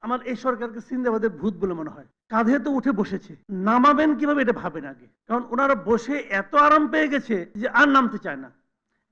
আমার এই সরকারকে সিন্দাবাদের ভূত বলে মনে হয়। কাঁধে তো উঠে বসেছে, নামাবেন কিভাবে এটা ভাবেন আগে, কারণ ওনারা বসে এত আরাম পেয়ে গেছে যে আর নামতে চায় না।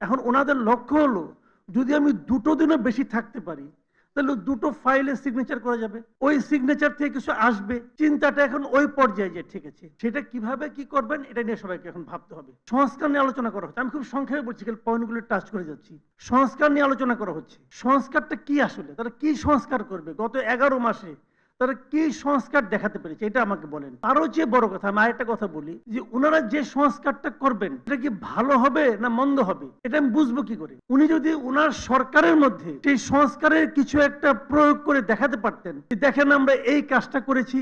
এখন ওনাদের লক্ষ্য হলো যদি আমি 2 দিনও বেশি থাকতে পারি তাহলে 2 ফাইলে সিগনেচার করা যাবে, ওই সিগনেচার থেকে কিছু আসবে। চিন্তাটা এখন ওই পর্যায়ে যে ঠিক আছে, সেটা কিভাবে কি করবেন এটা নিয়ে সবাইকে এখন ভাবতে হবে। সংস্কার নিয়ে আলোচনা করা হচ্ছে, আমি খুব সংক্ষেপে বলছি, পয়েন্টগুলো টাচ করে যাচ্ছি। সংস্কার নিয়ে আলোচনা করা হচ্ছে। সংস্কারটা কি আসলে, তারা কি সংস্কার করবে? গত 11 মাসে তারা কি সংস্কার দেখাতে পেরেছে এটা আমাকে বলেন। আরো যে বড় কথা, আমি আরেকটা কথা বলি যে ওনারা যে সংস্কারটা করবেন এটা কি ভালো হবে না মন্দ হবে এটা আমি বুঝবো কি করে? উনি যদি ওনার সরকারের মধ্যে সেই সংস্কারের কিছু একটা প্রয়োগ করে দেখাতে পারতেন, দেখেন আমরা এই কাজটা করেছি,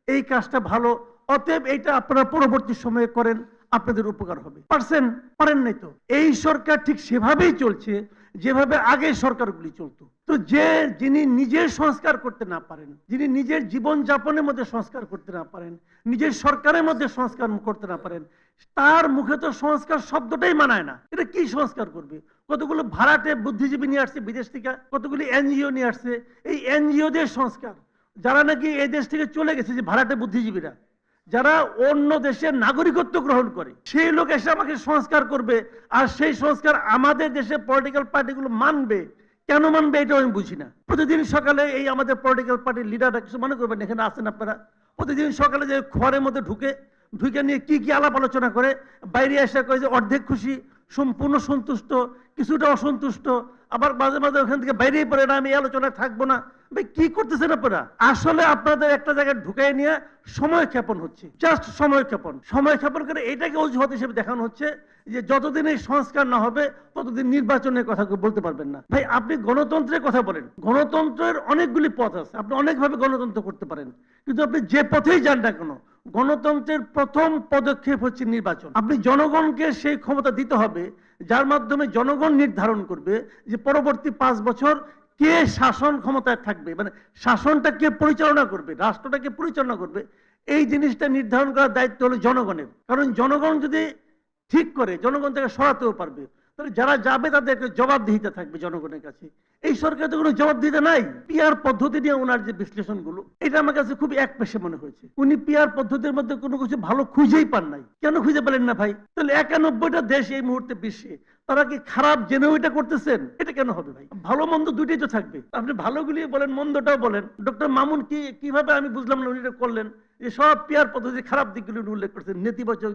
এই কাজটা ভালো, অতএব এইটা আপনারা পরবর্তী সময়ে করেন, আপনাদের উপকার হবে। পারছেন? পারেন নাই তো। এই সরকার ঠিক সেভাবেই চলছে যেভাবে আগে সরকারগুলি চলতো। তো যিনি নিজের সংস্কার করতে না পারেন, যিনি নিজের জীবন যাপনের মধ্যে সংস্কার করতে না পারেন, নিজের সরকারের মধ্যে সংস্কার করতে না পারেন, তার মুখে তো সংস্কার শব্দটাই মানায় না। এটা কি সংস্কার করবে? কতগুলো ভাড়াটে বুদ্ধিজীবী নিয়ে আসছে বিদেশ থেকে, কতগুলি এনজিও নিয়ে আসছে। এই এনজিওদের সংস্কার, যারা নাকি এই দেশ থেকে চলে গেছে, যে ভাড়াটে বুদ্ধিজীবীরা যারা অন্য দেশের নাগরিকত্ব গ্রহণ করে, সেই লোক এসে আমাকে সংস্কার করবে, আর সেই সংস্কার আমাদের দেশের পলিটিক্যাল পার্টিগুলো মানবে। কেন মানবে এটা আমি বুঝি না। প্রতিদিন সকালে এই আমাদের পলিটিক্যাল পার্টির লিডাররা কিছু মনে করবেন, এখানে আছেন আপনারা, প্রতিদিন সকালে যে ঘরের মধ্যে ঢুকে নিয়ে কি কি আলাপ আলোচনা করে, বাইরে এসে কয়ে যে অর্ধেক খুশি, সম্পূর্ণ সন্তুষ্ট, কিছুটা অসন্তুষ্ট, আবার মাঝে মাঝে ওখান থেকে বাইরেই পড়ে না, আমি এই আলোচনায় থাকবো না। ভাই কি করতেছেন আপনারা? আসলে আপনাদের একটা জায়গায় ঢুকাই নিয়ে সময় ক্ষেপণ হচ্ছে, জাস্ট সময় ক্ষেপণ করে এটাকে অজুহাত হিসেবে দেখানো হচ্ছে যে যতদিন এই সংস্কার না হবে ততদিন নির্বাচনের কথা বলতে পারবেন না। ভাই আপনি গণতন্ত্রের কথা বলেন, গণতন্ত্রের অনেকগুলি পথ আছে, আপনি অনেকভাবে গণতন্ত্র করতে পারেন, কিন্তু আপনি যে পথেই যান না কেন, গণতন্ত্রের প্রথম পদক্ষেপ হচ্ছে নির্বাচন। আপনি জনগণকে সেই ক্ষমতা দিতে হবে যার মাধ্যমে জনগণ নির্ধারণ করবে যে পরবর্তী 5 বছর কে শাসন ক্ষমতায় থাকবে, মানে শাসনটা কে পরিচালনা করবে, রাষ্ট্রটা কে পরিচালনা করবে, এই জিনিসটা নির্ধারণ করার দায়িত্ব হলো জনগণের। কারণ জনগণ যদি ঠিক করে, জনগণ থেকে সরাতেও পারবে, তাহলে যারা যাবে তাদের একটা জবাবদিহিতা থাকবে জনগণের কাছে। এই সরকার তো কোনো জবাবদিহিতা নাই। পিআর পদ্ধতি নিয়ে ওনার যে বিশ্লেষণগুলো, এটা আমার কাছে খুব একপেশে মনে হয়েছে। উনি পিআর পদ্ধতির মধ্যে কোনো কিছু ভালো খুঁজেই পান নাই। কেন খুঁজে পেলেন না ভাই? তাহলে 91টা দেশ এই মুহূর্তে বিশ্বে, তারা কি খারাপ জেনেও এটা করতেছেন? এটা কেন হবে ভাই? ভালো মন্দ দুইটাই তো থাকবে, আপনি ভালোগুলি বলেন মন্দটাও বলেন। ডক্টর মামুন কিভাবে আমি বুঝলাম না উনি এটা করলেন, যে সব পিআর পদ্ধতির খারাপ দিকগুলো উল্লেখ করছেন, নেতিবাচক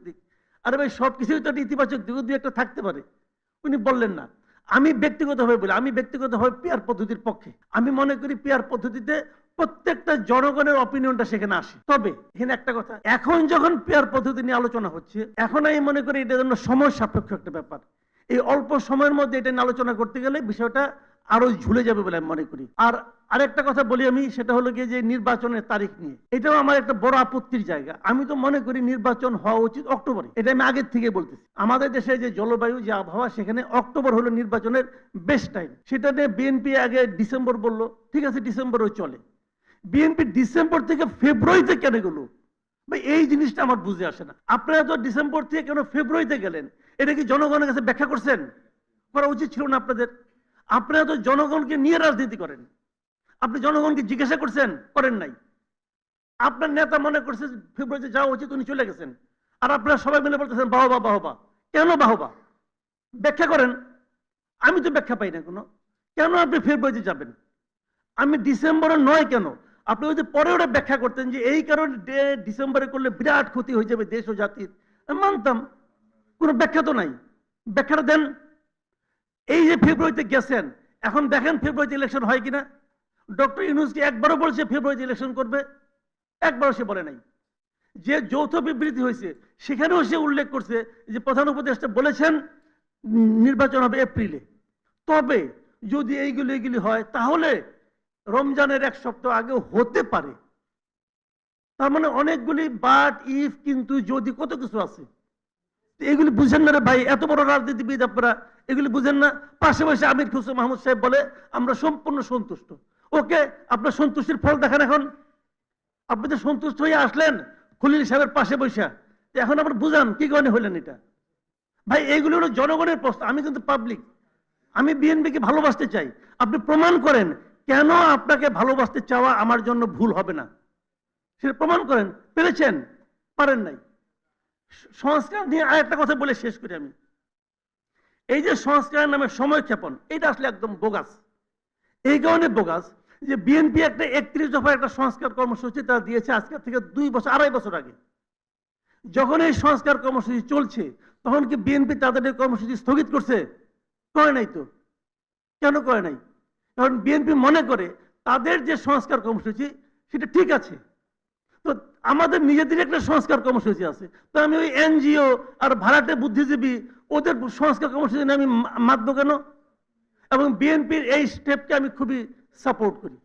দিক। আরে ভাই সবকিছুই তো ইতিবাচক দিক দুই একটা থাকতে পারে, উনি বললেন না। আমি ব্যক্তিগতভাবে বলি, আমি ব্যক্তিগতভাবে পিআর পদ্ধতির পক্ষে। আমি মনে করি পিআর পদ্ধতিতে প্রত্যেকটা জনগণের অপিনিয়নটা সেখানে আসে। তবে এখানে একটা কথা, এখন যখন পিআর পদ্ধতি নিয়ে আলোচনা হচ্ছে, এখন আমি মনে করি এটার জন্য সময় সাপেক্ষ একটা ব্যাপার। এই অল্প সময়ের মধ্যে এটা নিয়ে আলোচনা করতে গেলে বিষয়টা আরো ঝুলে যাবে বলে আমি মনে করি। আর আরেকটা কথা বলি আমি, সেটা হলো গিয়ে যে নির্বাচনের তারিখ নিয়ে, এটাও আমার একটা বড় আপত্তির জায়গা। আমি তো মনে করি নির্বাচন হওয়া উচিত অক্টোবরে, এটা আমি আগের থেকে বলতেছি। আমাদের দেশে যে জলবায়ু, যে আবহাওয়া, সেখানে অক্টোবর হলো নির্বাচনের বেস্ট টাইম। সেটা নিয়ে বিএনপি আগে ডিসেম্বর বললো, ঠিক আছে ডিসেম্বরও চলে। বিএনপি ডিসেম্বর থেকে ফেব্রুয়ারিতে কেন গেল ভাই? এই জিনিসটা আমার বুঝে আসে না। আপনারা তো ডিসেম্বর থেকে কেন ফেব্রুয়ারিতে গেলেন, এটা কি জনগণের কাছে ব্যাখ্যা করছেন? করা উচিত ছিল না আপনাদের। আপনারা তো জনগণকে নিয়ে রাজনীতি করেন, আপনি জনগণকে জিজ্ঞাসা করছেন? করেন নাই। আপনার নেতা মনে করছে ফেব্রুয়ারিতে যাওয়া উচিত, উনি চলে গেছেন, আর আপনারা সবাই মিলে বলতেছেন বাহবা বাহবা। কেন বাহবা? ব্যাখ্যা করেন। আমি তো ব্যাখ্যা পাই না কোনো। কেন আপনি ফেব্রুয়ারিতে যাবেন? আমি ডিসেম্বরে নয় কেন? আপনি যদি পরে ওটা ব্যাখ্যা করতেন যে এই কারণে ডিসেম্বরে করলে বিরাট ক্ষতি হয়ে যাবে দেশ ও জাতির, মানতাম। কোনো ব্যাখ্যা তো নাই, ব্যাখ্যাটা দেন। এই যে ফেব্রুয়ারিতে গেছেন, এখন দেখেন ফেব্রুয়ারিতে ইলেকশন হয় কিনা। ডক্টর ইউনূস কি একবারও বলছে ফেব্রুয়ারিতে ইলেকশন করবে? একবারও সে বলে নাই। যে যৌথ বিবৃতি হয়েছে সেখানেও সে উল্লেখ করছে যে প্রধান উপদেষ্টা বলেছেন নির্বাচন হবে এপ্রিলে। তবে যদি এইগুলি হয় তাহলে রমজানের 1 সপ্তাহ আগেও হতে পারে। তার মানে অনেকগুলি বাট, ইফ, কিন্তু, যদি, কত কিছু আছে। এগুলি বুঝেন না রে ভাই, এত বড় রাজনীতিবিদ আপনারা এগুলি বুঝেন না। পাশাপাশি আমির খুসরো মাহমুদ সাহেব বলে আমরা সম্পূর্ণ সন্তুষ্ট। ওকে, আপনার সন্তুষ্টির ফল দেখান। এখন আপনি তো সন্তুষ্ট হয়ে আসলেন খলিল সাহেবের পাশে বসে, এখন আবার বুঝান কি কারণে হলেন এটা। ভাই এইগুলো হলো জনগণের প্রশ্ন। আমি কিন্তু পাবলিক, আমি বিএনপিকে ভালোবাসতে চাই। আপনি প্রমাণ করেন কেন আপনাকে ভালোবাসতে চাওয়া আমার জন্য ভুল হবে না, সেটা প্রমাণ করেন। পেরেছেন? পারেন নাই। সংস্কার নিয়ে আরেকটা কথা বলে শেষ করি আমি। এই যে সংস্কারের নামে সময় ক্ষেপণ, এটা আসলে একদম বোগাস। এই কারণে বোগাস যে বিএনপি একটা 31 দফা একটা সংস্কার কর্মসূচি তারা দিয়েছে আজকে থেকে 2 বছর 2.5 বছর আগে। যখন এই সংস্কার কর্মসূচি চলছে তখন কি বিএনপি তাদের এই কর্মসূচি স্থগিত করছে? করে নাই তো। কেন করে নাই? কারণ বিএনপি মনে করে তাদের যে সংস্কার কর্মসূচি সেটা ঠিক আছে। তো আমাদের নিজেদের একটা সংস্কার কর্মসূচি আছে, তো আমি ওই এনজিও আর ভাড়াটে বুদ্ধিজীবী ওদের সংস্কার কর্মসূচি আমি মাতবো কেন? এবং বিএনপির এই স্টেপকে আমি খুবই সাপোর্ট করি।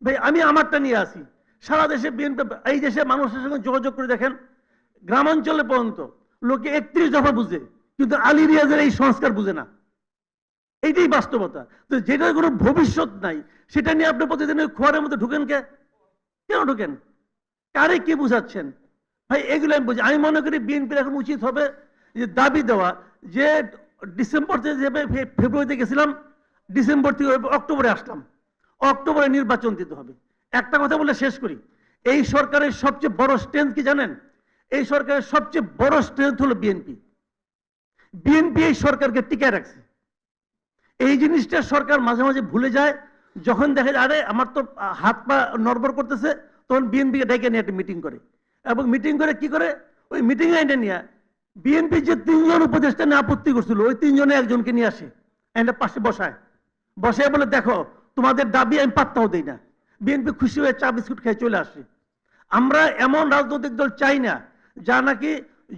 ভাই আমি আমারটা নিয়ে আসি। সারা দেশে বিএনপি, এই দেশে মানুষের সঙ্গে যোগাযোগ করে দেখেন, গ্রামাঞ্চলে পর্যন্ত লোকে 31 দফা বুঝে, কিন্তু আলী রিয়াজের এই সংস্কার বুঝে না। এইটাই বাস্তবতা। তো যেটার কোনো ভবিষ্যৎ নাই সেটা নিয়ে আপনি প্রতিদিন ওই খোয়ারের মধ্যে ঢুকেন কেন ঢুকেন? কারে কি বুঝাচ্ছেন? ভাই এগুলো আমি বুঝি। আমি মনে করি বিএনপির এখন উচিত হবে যে দাবি দেওয়া যে ডিসেম্বর থেকে যাবে, ফেব্রুয়ারিতে গেছিলাম, ডিসেম্বর থেকে অক্টোবরে আসলাম, অক্টোবরে নির্বাচন দিতে হবে। একটা কথা বলে শেষ করি, এই সরকারের সবচেয়ে বড় স্ট্রেংথ কি জানেন? এই সরকারের সবচেয়ে বড় স্ট্রেংথ হলো বিএনপি। বিএনপি এই সরকারকে টিকায় রাখছে। এই জিনিসটা সরকার মাঝে মাঝে ভুলে যায়। যখন দেখে আরে আমার তো হাত পা নড়বড় করতেছে, তখন বিএনপিকে ডেকে নিয়ে একটা মিটিং করে, এবং মিটিং করে কি করে, ওই মিটিং আইনে নিয়ে বিএনপি যে 3 জন উপদেষ্টা নিয়ে আপত্তি করছিল ওই 3 জনে একজনকে নিয়ে আসে, এর পাশে বসায় বলে দেখো তোমাদের দাবি আমি পাত্তাও দেই না। বিএনপি খুশি হয়ে চা বিস্কুট খেয়ে চলে আসে। আমরা এমন রাজনৈতিক দল চাই না যা নাকি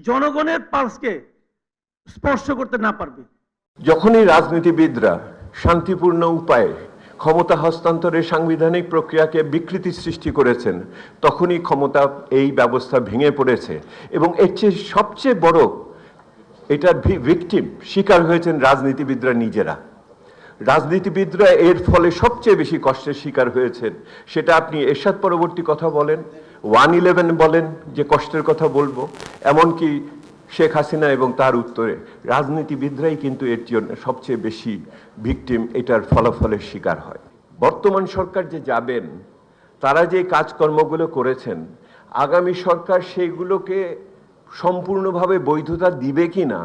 জনগণের পালসকে স্পর্শ করতে না পারবে। যখনই রাজনীতিবিদরা শান্তিপূর্ণ উপায়ে ক্ষমতা হস্তান্তরের সাংবিধানিক প্রক্রিয়াকে বিকৃতি সৃষ্টি করেছেন, তখনই ক্ষমতা এই ব্যবস্থা ভেঙে পড়েছে। এবং এর চেয়ে সবচেয়ে বড় এটার ভিকটিম শিকার হয়েছেন রাজনীতিবিদরা নিজেরা। রাজনীতিবিদরা এর ফলে সবচেয়ে বেশি কষ্টের শিকার হয়েছেন। সেটা আপনি এরশাদ পরবর্তী কথা বলেন, 111 বলেন, যে কষ্টের কথা বলবো, এমনকি শেখ হাসিনা এবং তার উত্তরে, রাজনীতিবিদরাই কিন্তু এর জন্য সবচেয়ে বেশি ভিকটিম, এটার ফলাফলের শিকার হয়। বর্তমান সরকার যে যাবেন, তারা যে কাজকর্মগুলো করেছেন, আগামী সরকার সেইগুলোকে সম্পূর্ণভাবে বৈধতা দিবে কি না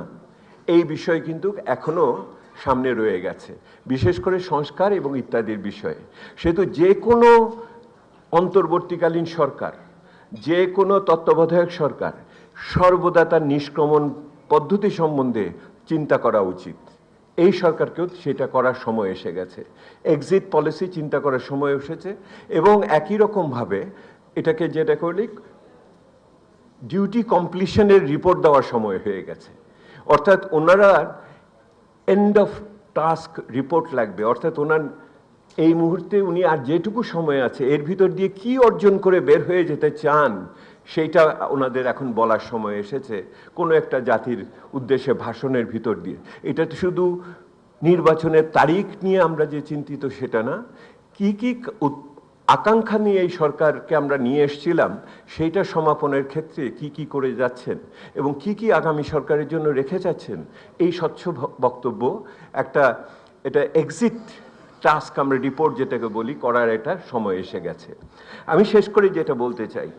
এই বিষয় কিন্তু এখনো সামনে রয়ে গেছে, বিশেষ করে সংস্কার এবং ইত্যাদির বিষয়ে। সেহেতু যে কোনো অন্তর্বর্তীকালীন সরকার, যে কোনো তত্ত্বাবধায়ক সরকার সর্বদা তার নিষ্ক্রমণ পদ্ধতি সম্বন্ধে চিন্তা করা উচিত। এই সরকারকেও সেটা করার সময় এসে গেছে। এক্সিট পলিসি চিন্তা করার সময় এসেছে, এবং একই রকমভাবে এটাকে যেটা করলে ডিউটি কমপ্লিশনের রিপোর্ট দেওয়ার সময় হয়ে গেছে। অর্থাৎ ওনারা এন্ড অফ টাস্ক রিপোর্ট লাগবে। অর্থাৎ ওনার এই মুহূর্তে উনি আর যেটুকু সময় আছে এর ভিতর দিয়ে কি অর্জন করে বের হয়ে যেতে চান সেইটা ওনাদের এখন বলার সময় এসেছে, কোনো একটা জাতির উদ্দেশ্যে ভাষণের ভিতর দিয়ে। এটা তো শুধু নির্বাচনের তারিখ নিয়ে আমরা যে চিন্তিত সেটা না, কি কি আকাঙ্ক্ষা নিয়ে এই সরকারকে আমরা নিয়ে এসেছিলাম সেইটা সমাপনের ক্ষেত্রে কি কি করে যাচ্ছেন এবং কি কি আগামী সরকারের জন্য রেখে যাচ্ছেন, এই স্বচ্ছ বক্তব্য একটা, এটা এক্সিট টাস্ক আমরা রিপোর্ট যেটাকে বলি করার এটা সময় এসে গেছে। আমি শেষ করে যেটা বলতে চাই,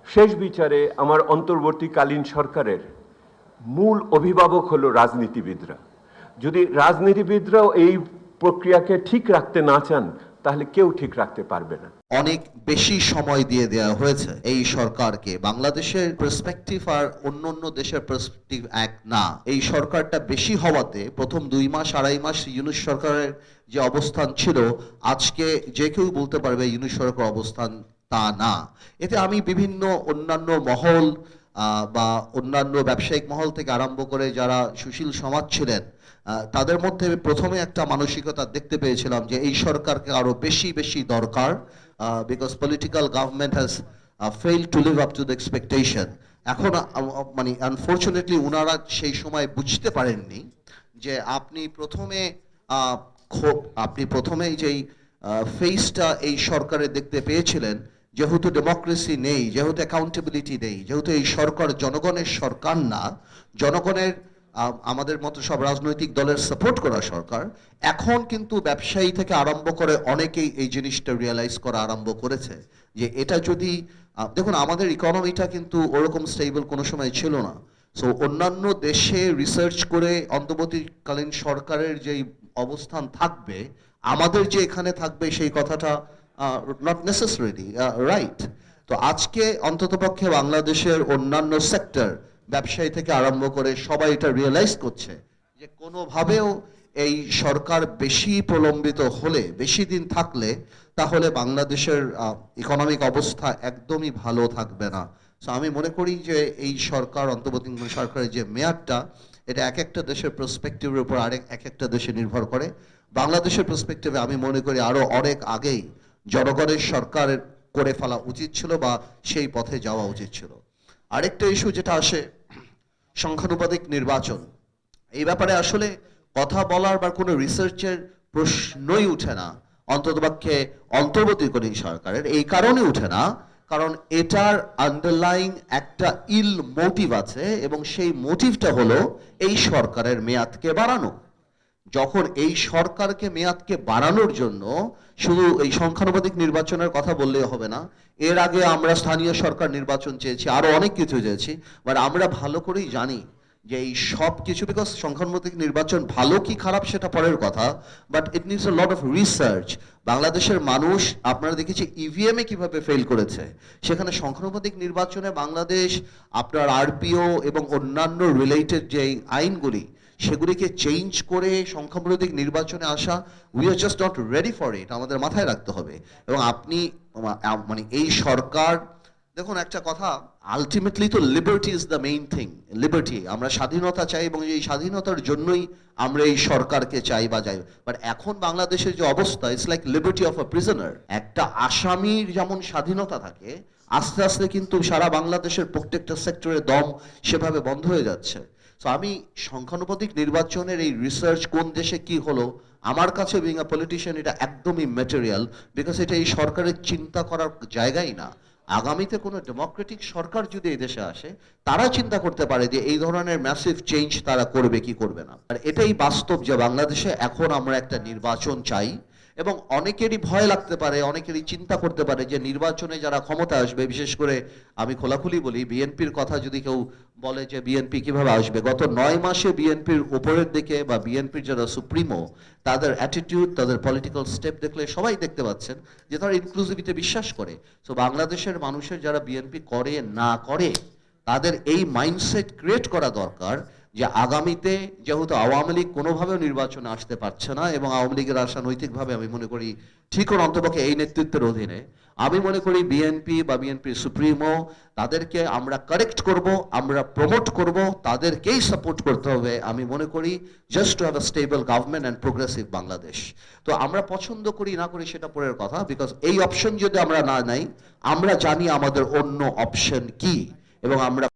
শেষ বিচারে আমার অন্তর্বর্তীকালীন সরকারের মূল অভিভাবক হলো রাজনীতিবিদরা। যদি রাজনীতিবিদরাও এই প্রক্রিয়াকে ঠিক রাখতে না চান তাহলে কেউ ঠিক রাখতে পারবে না। অনেক বেশি সময় দিয়ে দেওয়া হয়েছে এই সরকারকে। বাংলাদেশের পার্সপেক্টিভ আর অন্য দেশের পার্সপেক্টিভ এক না। এই সরকারটা বেশি হওয়াতে প্রথম 2 মাস 2.5 মাস ইউনূস সরকারের যে অবস্থান ছিল, আজকে যে কেউ বলতে পারবে ইউনূস সরকার অবস্থান তা না। এতে আমি বিভিন্ন অন্যান্য মহল বা অন্যান্য ব্যবসায়িক মহল থেকে আরম্ভ করে যারা সুশীল সমাজ ছিলেন, তাদের মধ্যে প্রথমে একটা মানসিকতা দেখতে পেয়েছিলাম যে এই সরকারকে আরো বেশি বেশি দরকার, because political government has failed to live up to the expectation. এখন মানে আনফরচুনেটলি ওনারা সেই সময় বুঝতে পারেননি যে আপনি প্রথমে যেই ফেসটা এই সরকারে দেখতে পেয়েছিলেন, যেহেতু ডেমোক্রেসি নেই, যেহেতু অ্যাকাউন্টেবিলিটি নেই, যেহেতু এই সরকার জনগণের সরকার না, জনগণের আমাদের মতো সব রাজনৈতিক দলের সাপোর্ট করা সরকার, এখন কিন্তু ব্যবসায়ী থেকে আরম্ভ করে অনেকেই এই জিনিসটা রিয়েলাইজ করা আরম্ভ করেছে যে এটা যদি দেখুন আমাদের ইকোনমিটা কিন্তু ওরকম স্টেবল কোনো সময় ছিল না। সো অন্যান্য দেশে রিসার্চ করে অন্তর্বর্তীকালীন সরকারের যেই অবস্থান থাকবে, আমাদের যে এখানে থাকবে সেই কথাটা নট নেসেসারিলি রাইট। তো আজকে অন্ততপক্ষে বাংলাদেশের অন্যান্য সেক্টর, ব্যবসায়ী থেকে আরম্ভ করে সবাই এটা রিয়েলাইজ করছে যে কোনোভাবেও এই সরকার বেশি প্রলম্বিত হলে, বেশি দিন থাকলে, তাহলে বাংলাদেশের ইকোনমিক অবস্থা একদমই ভালো থাকবে না। সো আমি মনে করি যে এই সরকার, অন্তর্বর্তীকালীন সরকারের যে মেয়াদটা, এটা এক একটা দেশের পার্সপেক্টিভের উপর এক একটা দেশে নির্ভর করে। বাংলাদেশের পার্সপেক্টিভে আমি মনে করি আরো অনেক আগেই জনগণের সরকার করে ফেলা উচিত ছিল বা সেই পথে যাওয়া উচিত ছিল। আরেকটা ইস্যু যেটা আসে, সংখ্যানুপাতিক নির্বাচন, এই ব্যাপারে আসলে কথা বলার বা কোনো রিসার্চের প্রশ্নই উঠে না, অন্ততপক্ষে অন্তর্বর্তীকালীন সরকারের। এই কারণে উঠে না কারণ এটার আন্ডারলাইং একটা ইল মোটিভ আছে, এবং সেই মোটিভটা হলো এই সরকারের মেয়াদকে বাড়ানো। যখন এই সরকারকে মেয়াদকে বাড়ানোর জন্য শুধু এই সংখ্যানুপাতিক নির্বাচনের কথা বললেই হবে না, এর আগে আমরা স্থানীয় সরকার নির্বাচন চেয়েছি, আরো অনেক কিছু চেয়েছি, বাট আমরা ভালো করেই জানি যে এই সব কিছু, বিকজ সংখ্যানুপাতিক নির্বাচন ভালো কি খারাপ সেটা পরের কথা, but it needs a lot of research. বাংলাদেশের মানুষ আপনারা দেখেছি ইভিএম এ কিভাবে ফেল করেছে, সেখানে সংখ্যানুপাতিক নির্বাচনে বাংলাদেশ আপনার আরপিও এবং অন্যান্য রিলেটেড যে আইনগুলি সেগুলিকে চেঞ্জ করে সংখ্যানুপাতিক নির্বাচনে আসা, we are just not ready for it, আমাদের মাথায় রাখতে হবে। এবং আপনি মানে এই সরকার, দেখুন একটা কথা, আলটিমেটলি তো liberty is the main thing. Liberty, আমরা স্বাধীনতা চাই এবং এই স্বাধীনতার জন্যই আমরা এই সরকারকে চাই বা যাই। বাট এখন বাংলাদেশের যে অবস্থা, it's like liberty of a prisoner. একটা আসামির যেমন স্বাধীনতা থাকে, আস্তে আস্তে কিন্তু সারা বাংলাদেশের প্রত্যেকটা সেক্টরে দম সেভাবে বন্ধ হয়ে যাচ্ছে। তো আমি সংখ্যানুপাতিক নির্বাচনের এই রিসার্চ কোন দেশে কি হলো, আমার কাছে বিং আ পলিটিশিয়ান এটা একদমই ম্যাটেরিয়াল, বিকজ এটা এই সরকারের চিন্তা করার জায়গাই না। আগামীতে কোনো ডেমোক্রেটিক সরকার যদি এই দেশে আসে, তারা চিন্তা করতে পারে যে এই ধরনের ম্যাসিভ চেঞ্জ তারা করবে কি করবে না। আর এটাই বাস্তব যে বাংলাদেশে এখন আমরা একটা নির্বাচন চাই, এবং অনেকেরই ভয় লাগতে পারে, অনেকেরই চিন্তা করতে পারে যে নির্বাচনে যারা ক্ষমতা আসবে, বিশেষ করে আমি খোলাখুলি বলি, বিএনপির কথা যদি কেউ বলে যে বিএনপি কিভাবে আসবে, গত 9 মাসে বিএনপির উপরের দিকে বা বিএনপির যারা সুপ্রিমো, তাদের অ্যাটিটিউড, তাদের পলিটিক্যাল স্টেপ দেখলে সবাই দেখতে পাচ্ছেন যে তারা ইনক্লুসিভিতে বিশ্বাস করে। সো বাংলাদেশের মানুষের যারা বিএনপি করে না করে, তাদের এই মাইন্ডসেট ক্রিয়েট করা দরকার যে আগামীতে যেহেতু আওয়ামী লীগ কোনোভাবেও নির্বাচনে আসতে পারছে না, এবং আওয়ামী লীগের আসা নৈতিকভাবে আমি মনে করি ঠিক অন্তপক্ষে এই নেতৃত্বের অধীনে, আমি মনে করি বিএনপি বা বিএনপির সুপ্রিমো, তাদেরকে আমরা কারেক্ট করব, আমরা প্রমোট করব, তাদেরকেই সাপোর্ট করতে হবে। আমি মনে করি just to have a stable government and progressive Bangladesh. তো আমরা পছন্দ করি না করি সেটা পরের কথা, বিকজ এই অপশন যদি আমরা না নেই, আমরা জানি আমাদের অন্য অপশন কি, এবং আমরা